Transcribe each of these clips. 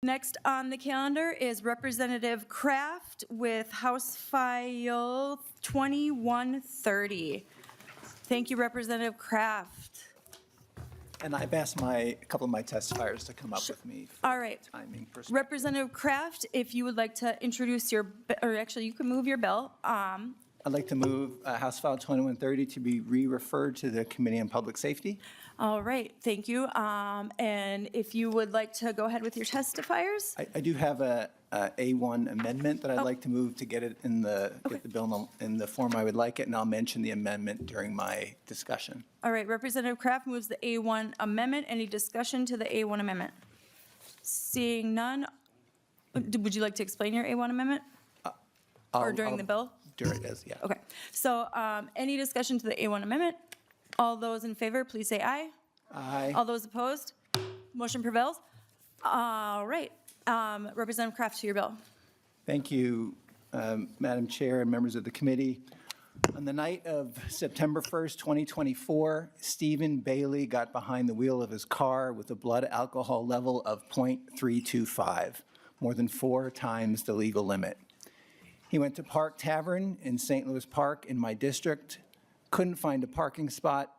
Next on the calendar is Representative Kraft with House File 2130. Thank you, Representative Kraft. And I've asked a couple of my testifiers to come up with me for All right. timing perspective. Representative Kraft, if you would like to introduce or actually you can move your bill. I'd like to move House File 2130 to be re-referred to the Committee on Public Safety. All right, thank you. And if you would like to go ahead with your testifiers. I do have a A1 amendment that I'd like to move to get it in get the bill in the form I would like it, and I'll mention the amendment during my discussion. All right, Representative Kraft moves the A1 amendment. Any discussion to the A1 amendment? Seeing none, would you like to explain your A1 amendment? Or during the bill? During it, yeah. Okay, so any discussion to the A1 amendment? All those in favor, please say aye. Aye. All those opposed? Motion prevails. All right, Representative Kraft, to your bill. Thank you, Madam Chair and members of the committee. On the night of September 1st, 2024, Stephen Bailey got behind the wheel of his car with a blood alcohol level of 0.325, more than 4 times the legal limit. He went to Park Tavern in St. Louis Park in my district, couldn't find a parking spot,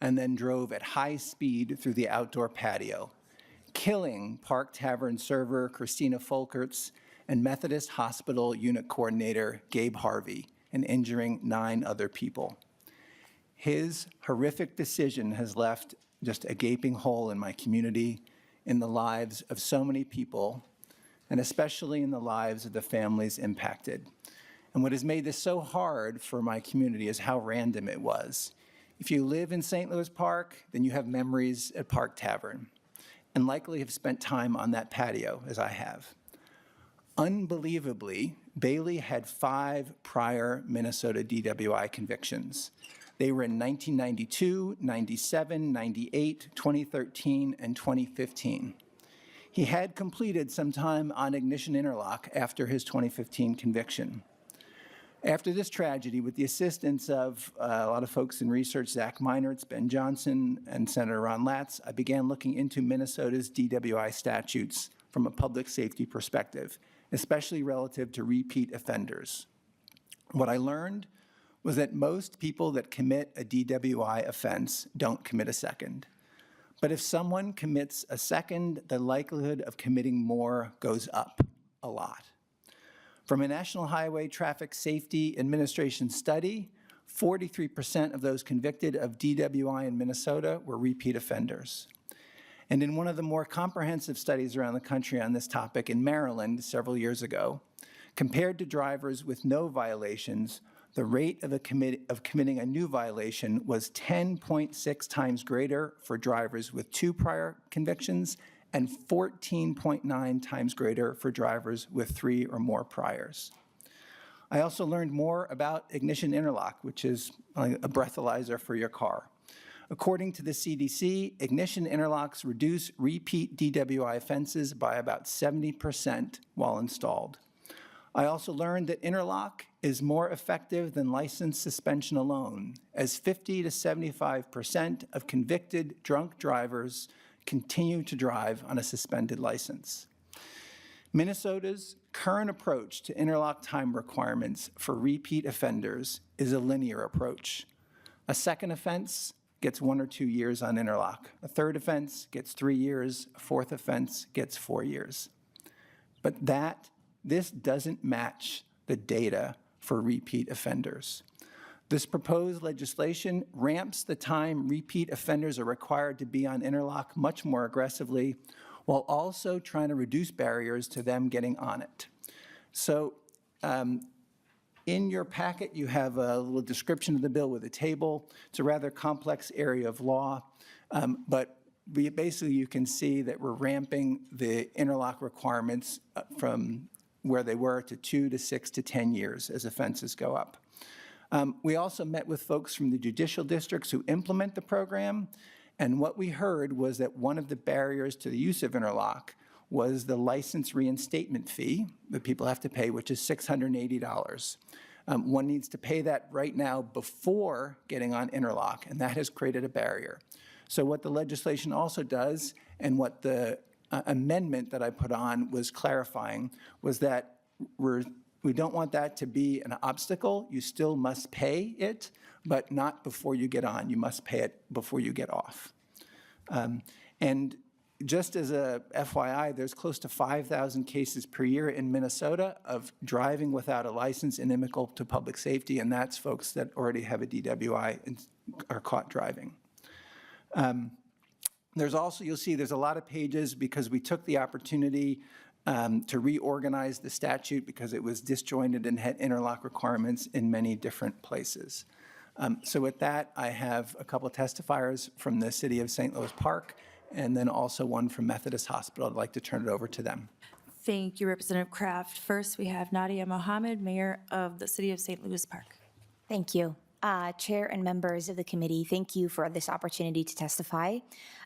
and then drove at high speed through the outdoor patio, killing Park Tavern server Christina Folkerts and Methodist Hospital Unit Coordinator Gabe Harvey, and injuring 9 other people. His horrific decision has left just a gaping hole in my community, in the lives of so many people, and especially in the lives of the families impacted. And what has made this so hard for my community is how random it was. If you live in St. Louis Park, then you have memories at Park Tavern, and likely have spent time on that patio, as I have. Unbelievably, Bailey had 5 prior Minnesota DWI convictions. They were in 1992, 97, 98, 2013, and 2015. He had completed some time on ignition interlock after his 2015 conviction. After this tragedy, with the assistance of a lot of folks in research, Zach Meinertz, Ben Johnson, and Senator Ron Latz, I began looking into Minnesota's DWI statutes from a public safety perspective, especially relative to repeat offenders. What I learned was that most people that commit a DWI offense don't commit a second. But if someone commits a second, the likelihood of committing more goes up a lot. From a National Highway Traffic Safety Administration study, 43% of those convicted of DWI in Minnesota were repeat offenders. And in one of the more comprehensive studies around the country on this topic in Maryland several years ago, compared to drivers with no violations, the rate of committing a new violation was 10.6 times greater for drivers with 2 prior convictions and 14.9 times greater for drivers with 3 or more priors. I also learned more about ignition interlock, which is a breathalyzer for your car. According to the CDC, ignition interlocks reduce repeat DWI offenses by about 70% while installed. I also learned that interlock is more effective than license suspension alone, as 50 to 75% of convicted drunk drivers continue to drive on a suspended license. Minnesota's current approach to interlock time requirements for repeat offenders is a linear approach. A second offense gets 1 or 2 years on interlock. A third offense gets 3 years. A fourth offense gets 4 years. But this doesn't match the data for repeat offenders. This proposed legislation ramps the time repeat offenders are required to be on interlock much more aggressively, while also trying to reduce barriers to them getting on it. So in your packet, you have a little description of the bill with a table. It's a rather complex area of law, but basically you can see that we're ramping the interlock requirements from where they were to 2 to 6 to 10 years as offenses go up. We also met with folks from the judicial districts who implement the program, and what we heard was that one of the barriers to the use of interlock was the license reinstatement fee that people have to pay, which is $680. One needs to pay that right now before getting on interlock, and that has created a barrier. So what the legislation also does, and what the amendment that I put on was clarifying, was that we don't want that to be an obstacle. You still must pay it, but not before you get on. You must pay it before you get off. And just as a FYI, there's close to 5,000 cases per year in Minnesota of driving without a license inimical to public safety, and that's folks that already have a DWI and are caught driving. There's also, you'll see there's a lot of pages because we took the opportunity to reorganize the statute because it was disjointed and had interlock requirements in many different places. So with that, I have a couple of testifiers from the city of St. Louis Park, and then also one from Methodist Hospital. I'd like to turn it over to them. Thank you, Representative Kraft. First, we have Nadia Mohammed, Mayor of the City of St. Louis Park. Thank you. Chair and members of the committee, thank you for this opportunity to testify.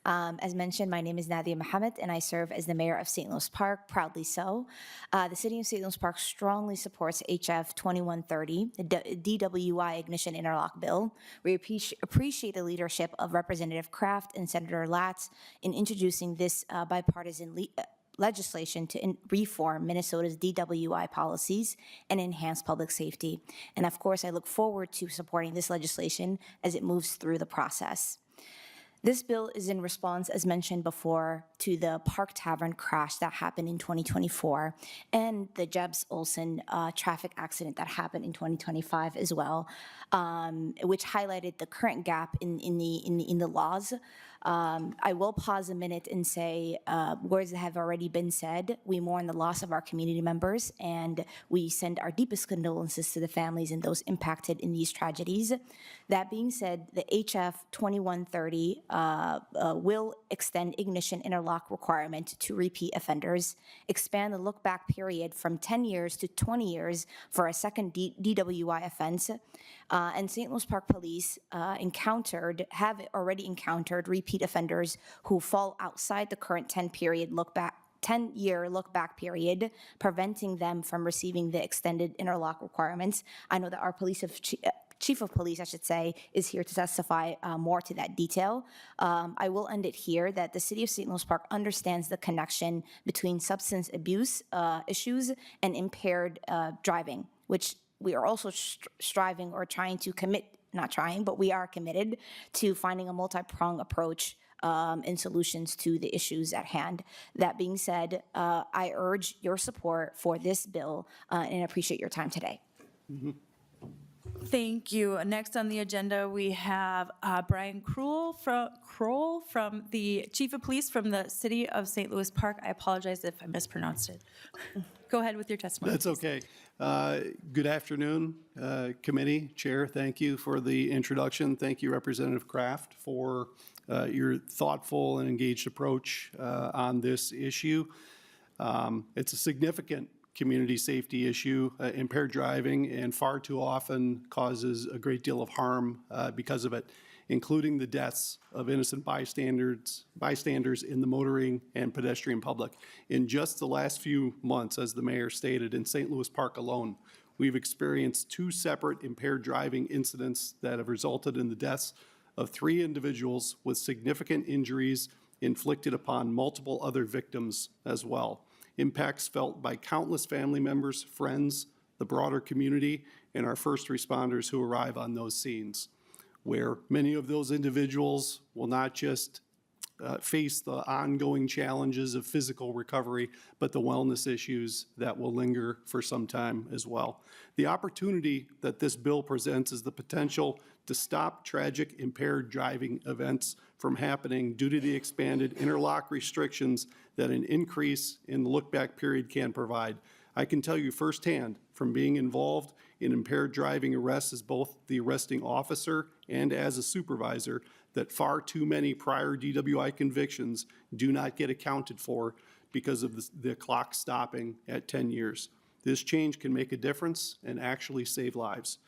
As mentioned, my name is Nadia Mohammed, and I serve as the mayor of St. Louis Park, proudly so. The city of St. Louis Park strongly supports HF 2130, the DWI ignition interlock bill. We appreciate the leadership of Representative Kraft and Senator Latz in introducing this bipartisan legislation to reform Minnesota's DWI policies and enhance public safety. And of course, I look forward to supporting this legislation as it moves through the process. This bill is in response, as mentioned before, to the Park Tavern crash that happened in 2024 and the Jebs Olson traffic accident that happened in 2025 as well, which highlighted the current gap in the laws. I will pause a minute and say words that have already been said. We mourn the loss of our community members, and we send our deepest condolences to the families and those impacted in these tragedies. That being said, the HF 2130 will extend ignition interlock requirement to repeat offenders, expand the look-back period from 10 years to 20 years for a second DWI offense, and St. Louis Park Police have already encountered repeat offenders who fall outside the current 10-year look-back period, preventing them from receiving the extended interlock requirements. I know that our Chief of Police, I should say, is here to testify more to that detail. I will end it here that the City of St. Louis Park understands the connection between substance abuse issues and impaired driving, which we are also striving or trying to commit, not trying, but we are committed to finding a multi-pronged approach and solutions to the issues at hand. That being said, I urge your support for this bill and appreciate your time today. Mm-hmm. Thank you. Next on the agenda, we have Brian Kroll from the Chief of Police from the City of St. Louis Park. I apologize if I mispronounced it. Go ahead with your testimony. That's okay. Good afternoon, committee, chair. Thank you for the introduction. Thank you, Representative Kraft, for your thoughtful and engaged approach on this issue. It's a significant community safety issue. Impaired driving, and far too often causes a great deal of harm because of it, including the deaths of innocent bystanders in the motoring and pedestrian public. In just the last few months, as the mayor stated, in St. Louis Park alone, we've experienced 2 separate impaired driving incidents that have resulted in the deaths of 3 individuals with significant injuries inflicted upon multiple other victims as well. Impacts felt by countless family members, friends, the broader community, and our first responders who arrive on those scenes, where many of those individuals will not just face the ongoing challenges of physical recovery, but the wellness issues that will linger for some time as well. The opportunity that this bill presents is the potential to stop tragic impaired driving events from happening due to the expanded interlock restrictions that an increase in the look-back period can provide. I can tell you firsthand from being involved in impaired driving arrests as both the arresting officer and as a supervisor that far too many prior DWI convictions do not get accounted for because of the clock stopping at 10 years. This change can make a difference and actually save lives.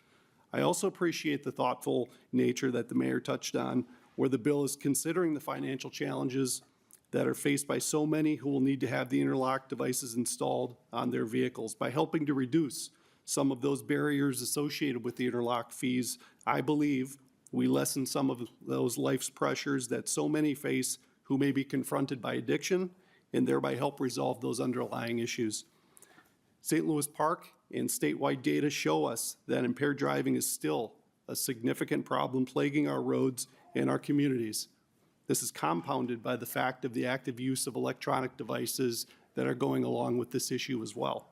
I also appreciate the thoughtful nature that the mayor touched on, where the bill is considering the financial challenges that are faced by so many who will need to have the interlock devices installed on their vehicles. By helping to reduce some of those barriers associated with the interlock fees, I believe we lessen some of those life's pressures that so many face who may be confronted by addiction and thereby help resolve those underlying issues. St. Louis Park and statewide data show us that impaired driving is still a significant problem plaguing our roads and our communities. This is compounded by the fact of the active use of electronic devices that are going along with this issue as well.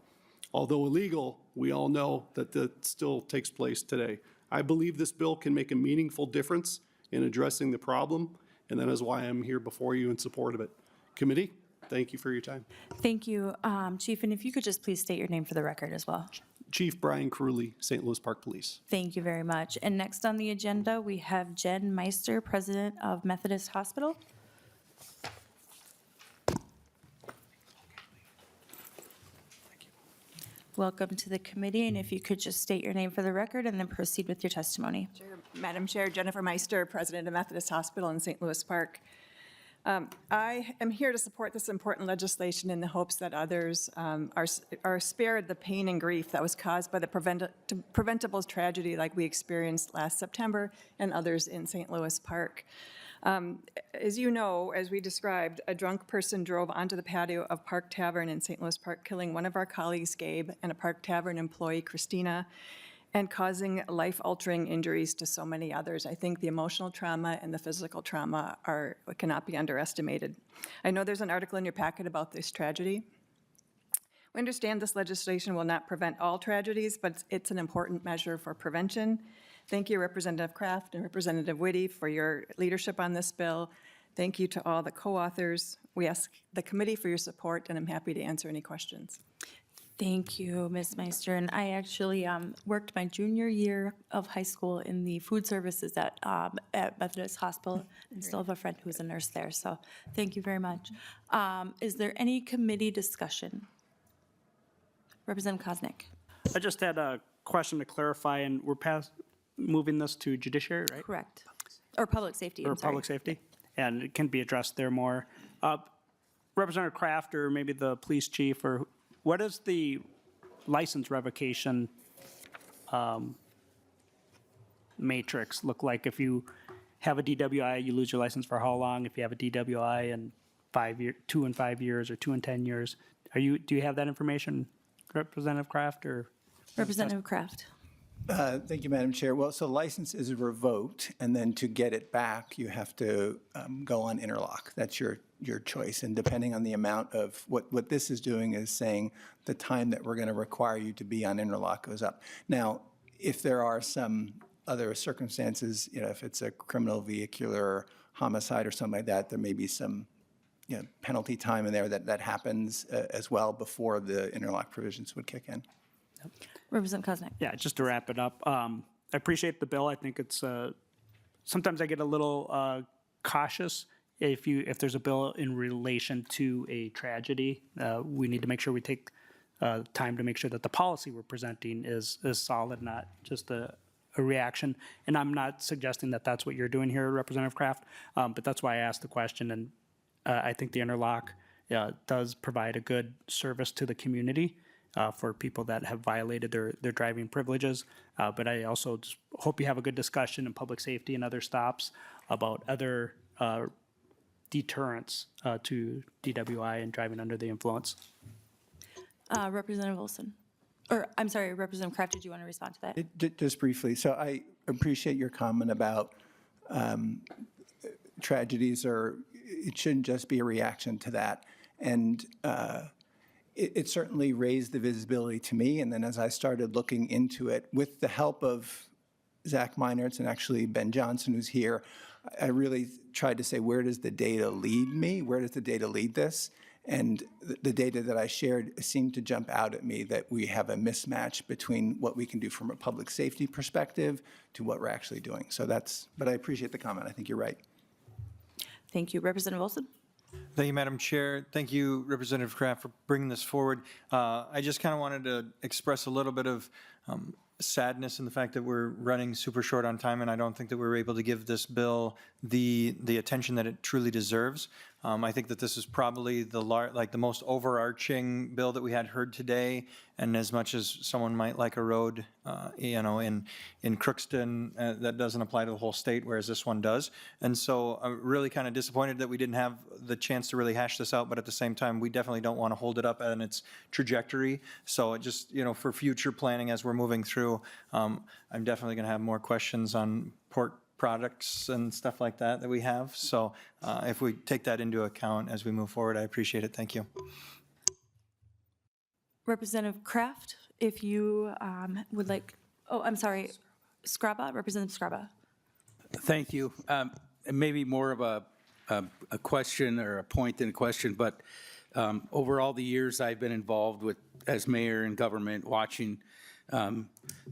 Although illegal, we all know that that still takes place today. I believe this bill can make a meaningful difference in addressing the problem, and that is why I'm here before you in support of it. Committee, thank you for your time. Thank you, Chief, and if you could just please state your name for the record as well. Chief Brian Crewley, St. Louis Park Police. Thank you very much. And next on the agenda, we have Jen Meister, President of Methodist Hospital. Welcome to the committee, and if you could just state your name for the record and then proceed with your testimony. Sure. Madam Chair, Jennifer Meister, President of Methodist Hospital in St. Louis Park. I am here to support this important legislation in the hopes that others are spared the pain and grief that was caused by the preventable tragedy like we experienced last September and others in St. Louis Park. As you know, as we described, a drunk person drove onto the patio of Park Tavern in St. Louis Park, killing one of our colleagues, Gabe, and a Park Tavern employee, Christina, and causing life-altering injuries to so many others. I think the emotional trauma and the physical trauma cannot be underestimated. I know there's an article in your packet about this tragedy. We understand this legislation will not prevent all tragedies, but it's an important measure for prevention. Thank you, Representative Kraft and Representative Whitty, for your leadership on this bill. Thank you to all the co-authors. We ask the committee for your support, and I'm happy to answer any questions. Thank you, Ms. Meister. And I actually worked my junior year of high school in the food services at Methodist Hospital, and still have a friend who's a nurse there. So thank you very much. Is there any committee discussion? Representative Koznick. I just had a question to clarify, and we're moving this to judiciary, right? Correct. Or public safety, Or I'm sorry. public safety, and it can be addressed there more. Representative Kraft, or maybe the police chief, or what is the license revocation matrix look like? If you have a DWI, you lose your license for how long? If you have a DWI in 2 and 5 years, or 2 and 10 years, do you have that information, Representative Kraft, or? Representative Kraft. Thank you, Madam Chair. Well, so license is revoked, and then to get it back, you have to go on interlock. That's your choice. And depending on the amount of, what this is doing is saying the time that we're going to require you to be on interlock goes up. Now, if there are some other circumstances, if it's a criminal vehicular homicide or something like that, there may be some penalty time in there that happens as well before the interlock provisions would kick in. Representative Koznick. Yeah, just to wrap it up, I appreciate the bill. I think it's, sometimes I get a little cautious if there's a bill in relation to a tragedy. We need to make sure we take time to make sure that the policy we're presenting is solid, not just a reaction. And I'm not suggesting that that's what you're doing here, Representative Kraft, but that's why I asked the question. And I think the interlock does provide a good service to the community for people that have violated their driving privileges. But I also just hope you have a good discussion in public safety and other stops about other deterrents to DWI and driving under the influence. Representative Olson. Or, I'm sorry, Representative Kraft, did you want to respond to that? Just briefly, so I appreciate your comment about tragedies, or it shouldn't just be a reaction to that. And it certainly raised the visibility to me, and then as I started looking into it, with the help of Zach Meinertz and actually Ben Johnson, who's here, I really tried to say, where does the data lead me? Where does the data lead this? And the data that I shared seemed to jump out at me that we have a mismatch between what we can do from a public safety perspective to what we're actually doing. So but I appreciate the comment. I think you're right. Thank you. Representative Olson. Thank you, Madam Chair. Thank you, Representative Kraft, for bringing this forward. I just kind of wanted to express a little bit of sadness in the fact that we're running super short on time, and I don't think that we were able to give this bill the attention that it truly deserves. I think that this is probably the most overarching bill that we had heard today. And as much as someone might like a road, in Crookston, that doesn't apply to the whole state, whereas this one does. And so I'm really kind of disappointed that we didn't have the chance to really hash this out, but at the same time, we definitely don't want to hold it up on its trajectory. So it just, for future planning as we're moving through, I'm definitely going to have more questions on port products and stuff like that we have. So if we take that into account as we move forward, I appreciate it. Thank you. Representative Kraft, if you would like, oh, I'm sorry, Skraba, Representative Skraba. Thank you. Maybe more of a question or a point than a question, but over all the years I've been involved with, as mayor in government, watching,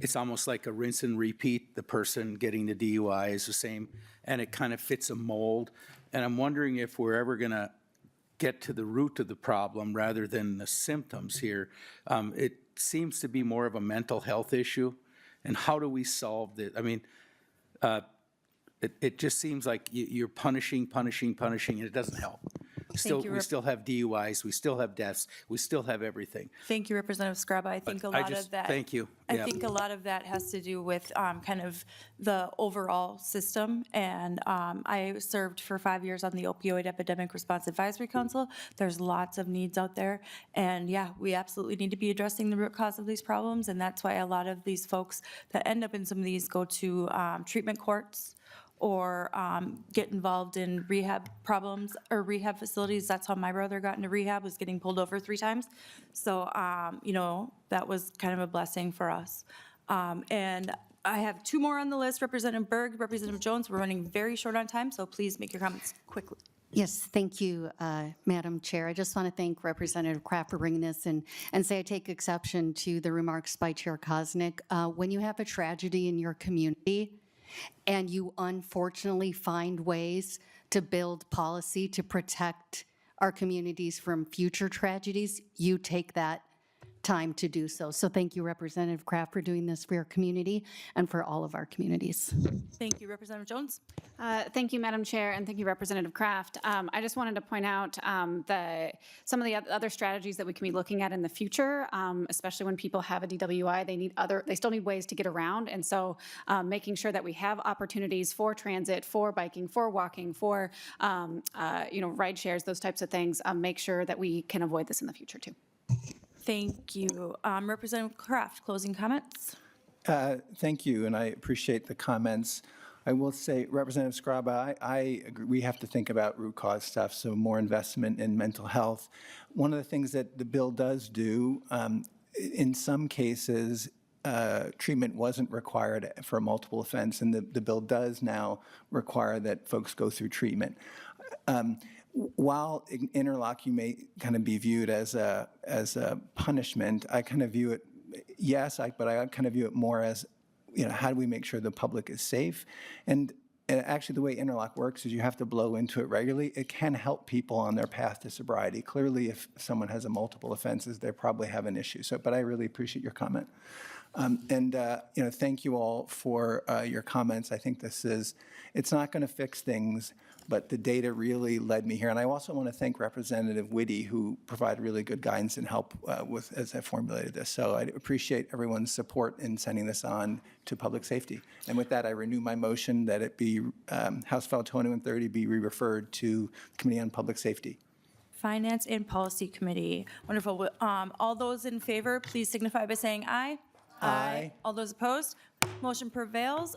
it's almost like a rinse and repeat. The person getting the DUI is the same, and it kind of fits a mold. And I'm wondering if we're ever going to get to the root of the problem rather than the symptoms here. It seems to be more of a mental health issue, and how do we solve this? I mean, it just seems like you're punishing, and it doesn't help. Still, we still have DUIs, we still have deaths, we still have everything. Thank you, Representative Skraba. I think a lot of that. Thank you. I Yeah. think a lot of that has to do with kind of the overall system. And I served for 5 years on the Opioid Epidemic Response Advisory Council. There's lots of needs out there. And yeah, we absolutely need to be addressing the root cause of these problems. And that's why a lot of these folks that end up in some of these go to treatment courts or get involved in rehab problems or rehab facilities. That's how my brother got into rehab, was getting pulled over 3 times. So, that was kind of a blessing for us. And I have 2 more on the list, Representative Berg, Representative Jones. We're running very short on time, so please make your comments quickly. Yes, thank you, Madam Chair. I just want to thank Representative Kraft for bringing this and say I take exception to the remarks by Chair Koznick. When you have a tragedy in your community, and you unfortunately find ways to build policy to protect our communities from future tragedies, you take that time to do so. So thank you, Representative Kraft, for doing this for your community and for all of our communities. Thank you, Representative Jones. Thank you, Madam Chair, and thank you, Representative Kraft. I just wanted to point out some of the other strategies that we can be looking at in the future, especially when people have a DWI, they still need ways to get around, and so making sure that we have opportunities for transit, for biking, for walking, for ride shares, those types of things. Make sure that we can avoid this in the future too. Thank you. Representative Kraft, closing comments? Thank you, and I appreciate the comments. I will say, Representative Skraba, I agree, we have to think about root cause stuff, so more investment in mental health. One of the things that the bill does do, in some cases, treatment wasn't required for a multiple offense, and the bill does now require that folks go through treatment. While interlock you may kind of be viewed as a punishment, I kind of view it, but I kind of view it more as, how do we make sure the public is safe? And actually the way interlock works is you have to blow into it regularly. It can help people on their path to sobriety. Clearly, if someone has a multiple offenses, they probably have an issue. But I really appreciate your comment. Thank you all for your comments. I think it's not going to fix things, but the data really led me here. And I also want to thank Representative Whitty, who provided really good guidance and help as I formulated this. So I appreciate everyone's support in sending this on to public safety. And with that, I renew my motion that it be House File 2130 be re-referred to Committee on Public Safety. Finance and Policy Committee. Wonderful. All those in favor, please signify by saying aye. Aye. All those opposed? Motion prevails.